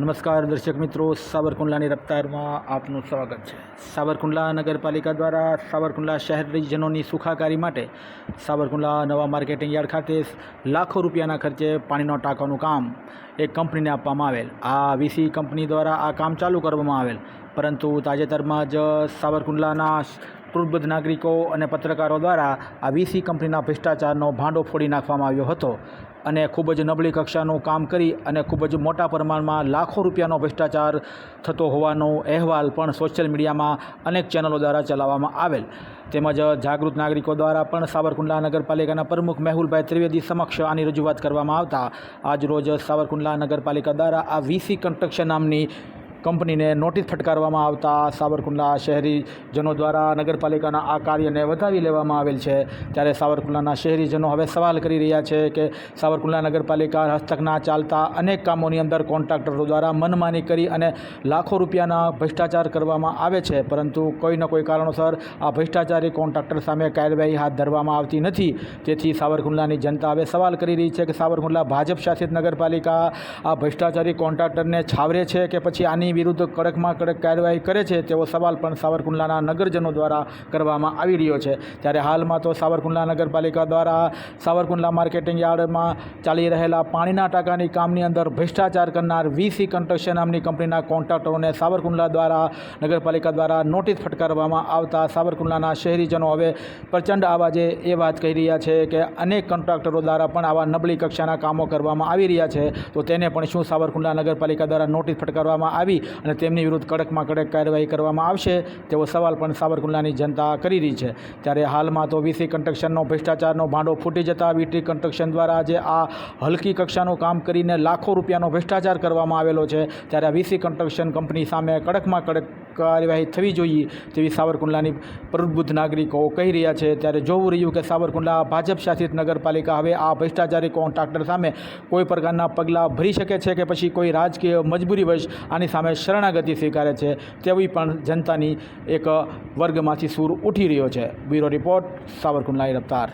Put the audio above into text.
નમસ્કાર દર્શક મિત્રો, સાવરકુંડલાની રફતારમાં આપનું સ્વાગત છે। સાવરકુંડલા નગરપાલિકા દ્વારા સાવરકુંડલા શહેરીજનોની સુખાકારી માટે સાવરકુંડલા નવા માર્કેટિંગ યાર્ડ ખાતે લાખો રૂપિયાના ખર્ચે પાણીનો ટાંકાનું કામ એક કંપનીને આપવામાં આવેલ। આ વીસી કંપની દ્વારા આ કામ ચાલુ કરવામાં આવેલ, પરંતુ તાજેતરમાં જ સાવરકુંડલાના પ્રબુદ્ધ નાગરિકો અને પત્રકારો દ્વારા આ વીસી કંપનીના ભ્રષ્ટાચારનો ભાંડો ફોડી નાખવામાં આવ્યો હતો અને ખૂબ જ નબળી કક્ષાનું કામ કરી અને ખૂબ જ મોટા પ્રમાણમાં લાખો રૂપિયાનો ભ્રષ્ટાચાર થતો હોવાનો અહેવાલ પણ સોશિયલ મીડિયામાં અનેક ચેનલો દ્વારા ચલાવવામાં આવેલ। તેમજ જાગૃત નાગરિકો દ્વારા પણ સાવરકુંડલા નગરપાલિકાના પ્રમુખ મેહુલભાઈ ત્રિવેદી સમક્ષ આની રજૂઆત કરવામાં આવતા આજરોજ સાવરકુંડલા નગરપાલિકા દ્વારા આ વીસી કન્સ્ટ્રક્શન નામની કંપનીને નોટિસ ફટકારવામાં આવતા સાવરકુંડલા શહેરીજનો દ્વારા નગરપાલિકાના આ કાર્યને વધાવી લેવામાં આવેલ છે। ત્યારે સાવરકુંડલાના શહેરીજનો હવે સવાલ કરી રહ્યા છે કે સાવરકુંડલા નગરપાલિકા હસ્તકના ચાલતા અનેક કામોની અંદર કોન્ટ્રાક્ટરો દ્વારા મનમાની કરી અને લાખો રૂપિયાના ભ્રષ્ટાચાર કરવામાં આવે છે, પરંતુ કોઈને કોઈ કારણોસર આ ભ્રષ્ટાચારી કોન્ટ્રાક્ટર સામે કાર્યવાહી હાથ ધરવામાં આવતી નથી। તેથી સાવરકુંડલાની જનતા હવે સવાલ કરી રહી છે કે સાવરકુંડલા ભાજપ શાસિત નગરપાલિકા આ ભ્રષ્ટાચારી કોન્ટ્રાક્ટરને છાવરે છે કે પછી આની વિરુદ્ધ કડકમાં કડક કાર્યવાહી કરે છે, તેવો સવાલ પણ સાવરકુંડલાના નગરજનો દ્વારા કરવામાં આવી રહ્યો છે। ત્યારે હાલમાં તો સાવરકુંડલા નગરપાલિકા દ્વારા સાવરકુંડલા માર્કેટિંગ યાર્ડમાં ચાલી રહેલા પાણીના ટાંકાની કામની અંદર ભ્રષ્ટાચાર કરનાર વીસી કન્સ્ટ્રક્શન નામની કંપનીના કોન્ટ્રાક્ટરોને સાવરકુંડલા દ્વારા નગરપાલિકા દ્વારા નોટિસ ફટકારવામાં આવતા સાવરકુંડલાના શહેરીજનો હવે પ્રચંડ અવાજે એ વાત કહી રહ્યા છે કે અનેક કોન્ટ્રાક્ટરો દ્વારા પણ આવા નબળી કક્ષાના કામો કરવામાં આવી રહ્યા છે, તો તેને પણ શું સાવરકુંડલા નગરપાલિકા દ્વારા નોટિસ ફટકારવામાં આવી અને તેમની વિરુદ્ધ કડકમાં કડક કાર્યવાહી કરવામાં આવશે તેવો સવાલ પણ સાવરકુંડલાની જનતા કરી રહી છે। ત્યારે હાલમાં તો વીસી કન્સ્ટ્રક્શનનો ભ્રષ્ટાચારનો ભાંડો ફૂટી જતા વીટી કન્સ્ટ્રક્શન દ્વારા જે આ હલકી કક્ષાનું કામ કરીને લાખો રૂપિયાનો ભ્રષ્ટાચાર કરવામાં આવેલો છે, ત્યારે આ વીસી કન્સ્ટ્રક્શન કંપની સામે કડકમાં કડક કાર્યવાહી થવી જોઈએ તેવી સાવરકુંડલાની પ્રબુદ્ધ નાગરિકો કહી રહ્યા છે। ત્યારે જોવું રહ્યું કે સાવરકુંડલા ભાજપ શાસિત નગરપાલિકા હવે આ ભ્રષ્ટાચારી કોન્ટ્રાક્ટર સામે કોઈ પ્રકારના પગલાં ભરી શકે છે કે પછી કોઈ રાજકીય મજબૂરીવશ આની સામે શરણાગતિ સ્વીકારે છે, તેવી પણ જનતાની એક વર્ગમાંથી સૂર ઉઠી રહ્યો છે। Bureau report, સાવરકુંડલાની રફતાર।